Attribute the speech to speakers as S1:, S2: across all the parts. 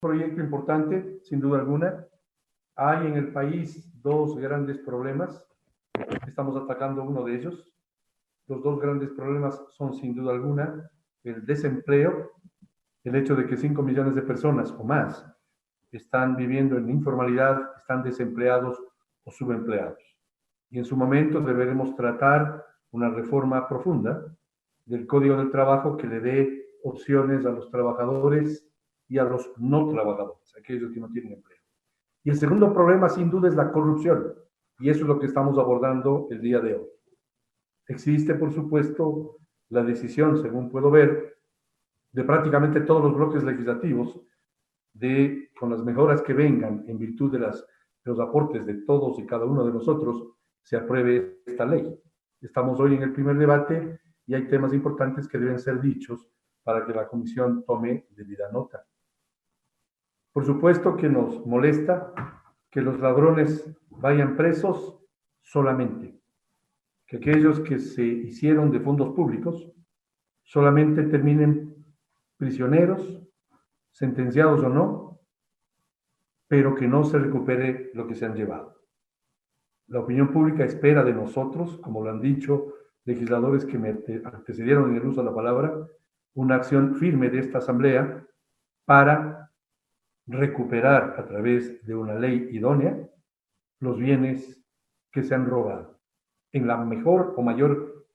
S1: proyecto importante, sin duda alguna. Hay en el país dos grandes problemas. Estamos atacando uno de ellos. Los dos grandes problemas son, sin duda alguna, el desempleo, el hecho de que 5 millones de personas o más están viviendo en informalidad, están desempleados o subempleados. Y en su momento deberemos tratar una reforma profunda del Código del Trabajo que le dé opciones a los trabajadores y a los no trabajadores, aquellos que no tienen empleo. Y el segundo problema, sin duda, es la corrupción. Y eso es lo que estamos abordando el día de hoy. Existe, por supuesto, la decisión, según puedo ver, de prácticamente todos los bloques legislativos de, con las mejoras que vengan en virtud de los aportes de todos y cada uno de nosotros, se apruebe esta ley. Estamos hoy en el primer debate y hay temas importantes que deben ser dichos para que la comisión tome debida nota. Por supuesto que nos molesta que los ladrones vayan presos solamente, que aquellos que se hicieron de fondos públicos solamente terminen prisioneros, sentenciados o no, pero que no se recupere lo que se han llevado. La opinión pública espera de nosotros, como lo han dicho legisladores que me antecedieron en el uso de la palabra, una acción firme de esta Asamblea para recuperar a través de una ley idónea los bienes que se han robado en la mejor o mayor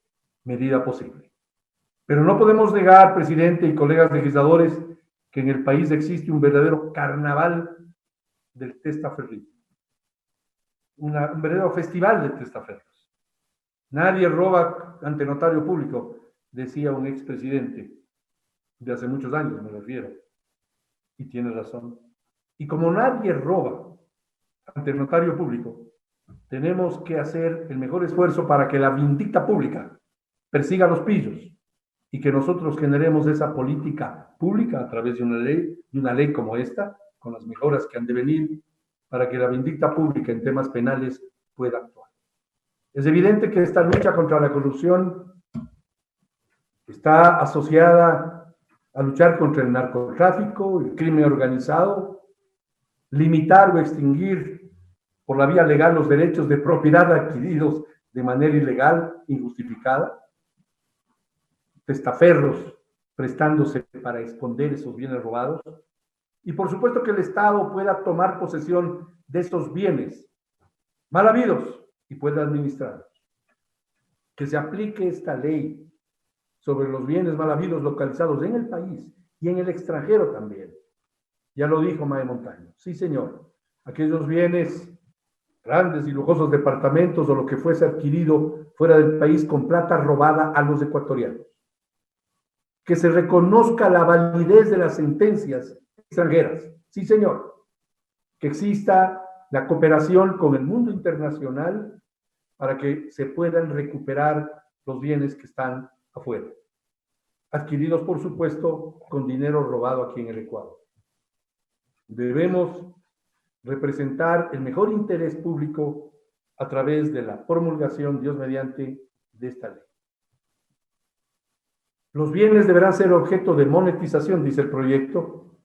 S1: medida posible. Pero no podemos negar, presidente y colegas legisladores, que en el país existe un verdadero carnaval del testaferrismo, un verdadero festival de testaferros. Nadie roba ante notario público, decía un expresidente de hace muchos años, me refiero, y tiene razón. Y como nadie roba ante el notario público, tenemos que hacer el mejor esfuerzo para que la vindicta pública persiga a los pillos y que nosotros generemos esa política pública a través de una ley como esta, con las mejoras que han de venir, para que la vindicta pública en temas penales pueda actuar. Es evidente que esta lucha contra la corrupción está asociada a luchar contra el narcotráfico, el crimen organizado, limitar o extinguir por la vía legal los derechos de propiedad adquiridos de manera ilegal, injustificada, testaferros prestándose para esconder esos bienes robados, y por supuesto que el Estado pueda tomar posesión de esos bienes mal habidos y pueda administrarlos. Que se aplique esta ley sobre los bienes mal habidos localizados en el país y en el extranjero también. Ya lo dijo Mae Montaño. Sí, señor. Aquellos bienes, grandes y lujosos departamentos o lo que fuese adquirido fuera del país con plata robada a los ecuatorianos. Que se reconozca la validez de las sentencias extranjeras. Sí, señor. Que exista la cooperación con el mundo internacional para que se puedan recuperar los bienes que están afuera. Adquiridos, por supuesto, con dinero robado aquí en el Ecuador. Debemos representar el mejor interés público a través de la promulgación, Dios mediante, de esta ley. Los bienes deberán ser objeto de monetización, dice el proyecto,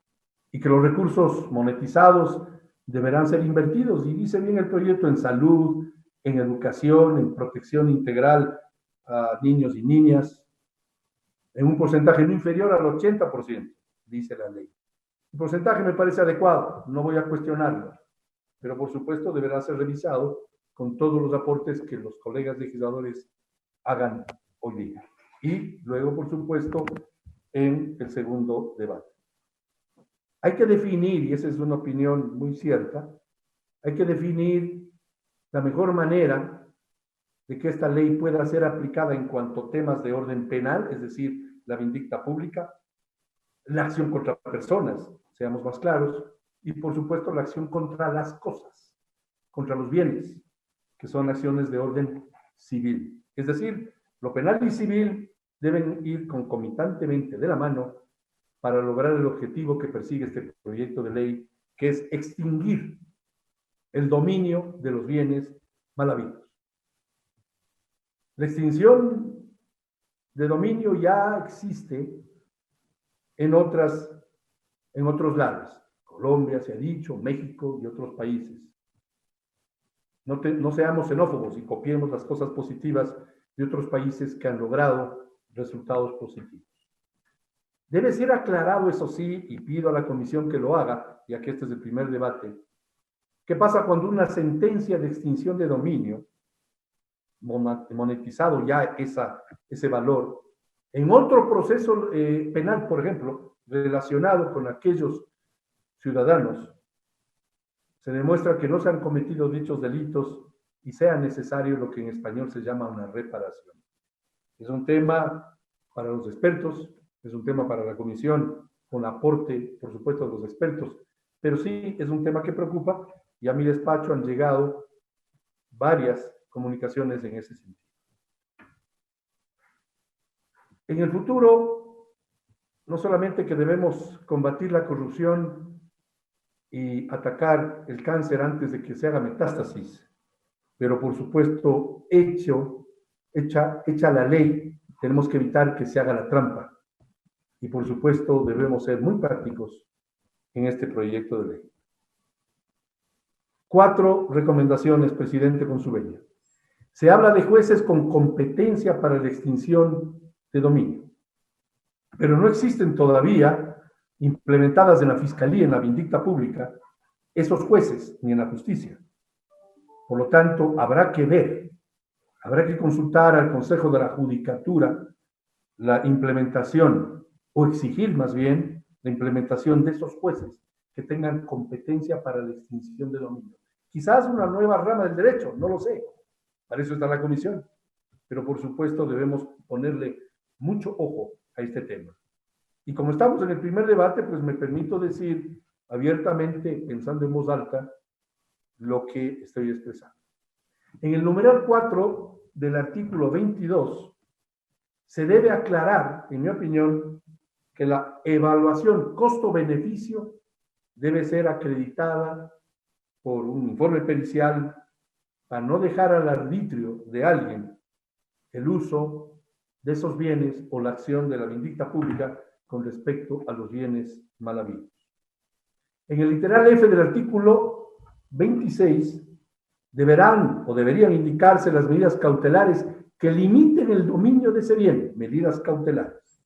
S1: y que los recursos monetizados deberán ser invertidos, y dice bien el proyecto, en salud, en educación, en protección integral a niños y niñas, en un porcentaje no inferior al 80%, dice la ley. El porcentaje me parece adecuado, no voy a cuestionarlo, pero por supuesto deberá ser revisado con todos los aportes que los colegas legisladores hagan hoy día. Y luego, por supuesto, en el segundo debate. Hay que definir, y esa es una opinión muy cierta, hay que definir la mejor manera de que esta ley pueda ser aplicada en cuanto a temas de orden penal, es decir, la vindicta pública, la acción contra personas, seamos más claros, y por supuesto la acción contra las cosas, contra los bienes, que son acciones de orden civil. Es decir, lo penal y civil deben ir concomitantemente de la mano para lograr el objetivo que persigue este proyecto de ley, que es extinguir el dominio de los bienes mal habidos. La extinción de dominio ya existe en otros lados, Colombia se ha dicho, México y otros países. No seamos xenófobos y copiemos las cosas positivas de otros países que han logrado resultados positivos. Debe ser aclarado, eso sí, y pido a la comisión que lo haga, ya que este es el primer debate, ¿qué pasa cuando una sentencia de extinción de dominio, monetizado ya ese valor, en otro proceso penal, por ejemplo, relacionado con aquellos ciudadanos, se demuestra que no se han cometido dichos delitos y sea necesario lo que en español se llama una reparación? Es un tema para los expertos, es un tema para la comisión, con aporte, por supuesto, de los expertos, pero sí es un tema que preocupa y a mi despacho han llegado varias comunicaciones en ese sentido. En el futuro, no solamente que debemos combatir la corrupción y atacar el cáncer antes de que se haga metástasis, pero por supuesto, hecha la ley, tenemos que evitar que se haga la trampa. Y por supuesto, debemos ser muy prácticos en este proyecto de ley. 4 recomendaciones, presidente, con su venia. Se habla de jueces con competencia para la extinción de dominio, pero no existen todavía implementadas en la Fiscalía, en la Vindicta Pública, esos jueces, ni en la justicia. Por lo tanto, habrá que ver, habrá que consultar al Consejo de la Judicatura la implementación, o exigir más bien, la implementación de esos jueces que tengan competencia para la extinción de dominio. Quizás una nueva rama del derecho, no lo sé, para eso está la comisión, pero por supuesto debemos ponerle mucho ojo a este tema. Y como estamos en el primer debate, pues me permito decir abiertamente, pensando en voz alta, lo que estoy expresando. En el numeral 4 del artículo 22, se debe aclarar, en mi opinión, que la evaluación costo-beneficio debe ser acreditada por un informe pericial para no dejar al arbitrio de alguien el uso de esos bienes o la acción de la vindicta pública con respecto a los bienes mal habidos. En el literal F del artículo 26 deberán o deberían indicarse las medidas cautelares que limiten el dominio de ese bien, medidas cautelares,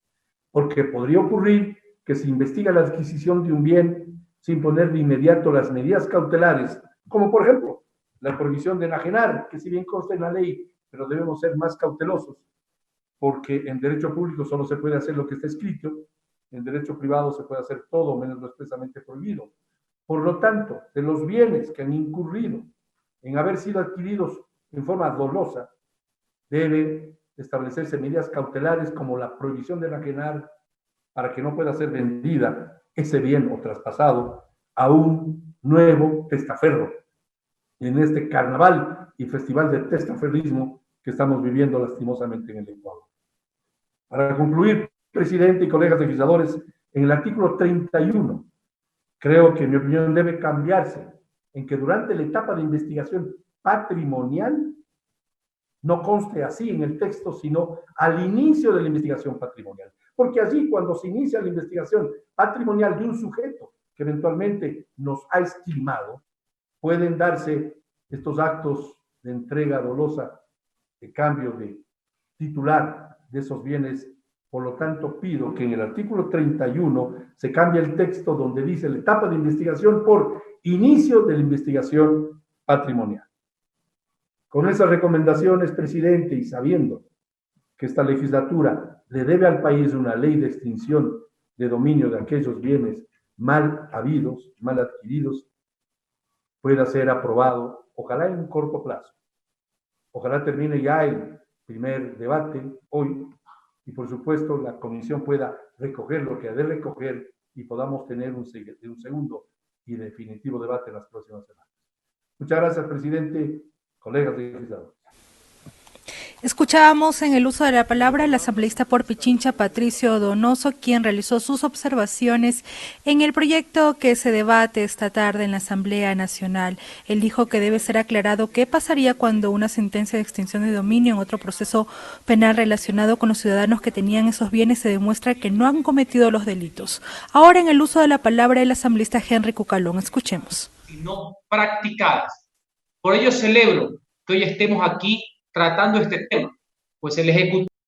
S1: porque podría ocurrir que se investiga la adquisición de un bien sin poner de inmediato las medidas cautelares, como por ejemplo la prohibición de enajenar, que si bien consta en la ley, pero debemos ser más cautelosos, porque en derecho público solo se puede hacer lo que está escrito, en derecho privado se puede hacer todo menos lo expresamente prohibido. Por lo tanto, de los bienes que han incurrido en haber sido adquiridos en forma dolosa, debe establecerse medidas cautelares como la prohibición de enajenar para que no pueda ser vendida ese bien o traspasado a un nuevo testaferro en este carnaval y festival de testaferrismo que estamos viviendo lastimosamente en el Ecuador. Para concluir, presidente y colegas legisladores, en el artículo 31, creo que en mi opinión debe cambiarse en que durante la etapa de investigación patrimonial no conste así en el texto, sino al inicio de la investigación patrimonial. Porque allí, cuando se inicia la investigación patrimonial de un sujeto que eventualmente nos ha estimado, pueden darse estos actos de entrega dolosa, de cambio de titular de esos bienes. Por lo tanto, pido que en el artículo 31 se cambie el texto donde dice la etapa de investigación por inicio de la investigación patrimonial. Con esas recomendaciones, presidente, y sabiendo que esta legislatura le debe al país una ley de extinción de dominio de aquellos bienes mal habidos, mal adquiridos, pueda ser aprobado, ojalá en un corto plazo. Ojalá termine ya el primer debate hoy y por supuesto la comisión pueda recoger lo que ha de recoger y podamos tener un segundo y definitivo debate en las próximas semanas. Muchas gracias, presidente, colegas legisladores.
S2: Escuchábamos en el uso de la palabra al asambleísta por Pichincha, Patricio Donoso, quien realizó sus observaciones en el proyecto que se debate esta tarde en la Asamblea Nacional. Él dijo que debe ser aclarado qué pasaría cuando una sentencia de extinción de dominio en otro proceso penal relacionado con los ciudadanos que tenían esos bienes se demuestra que no han cometido los delitos. Ahora en el uso de la palabra el asambleísta Henry Cucalón. Escuchemos.
S3: Sino practicadas. Por ello celebro que hoy estemos aquí tratando este tema, pues el Ejecutivo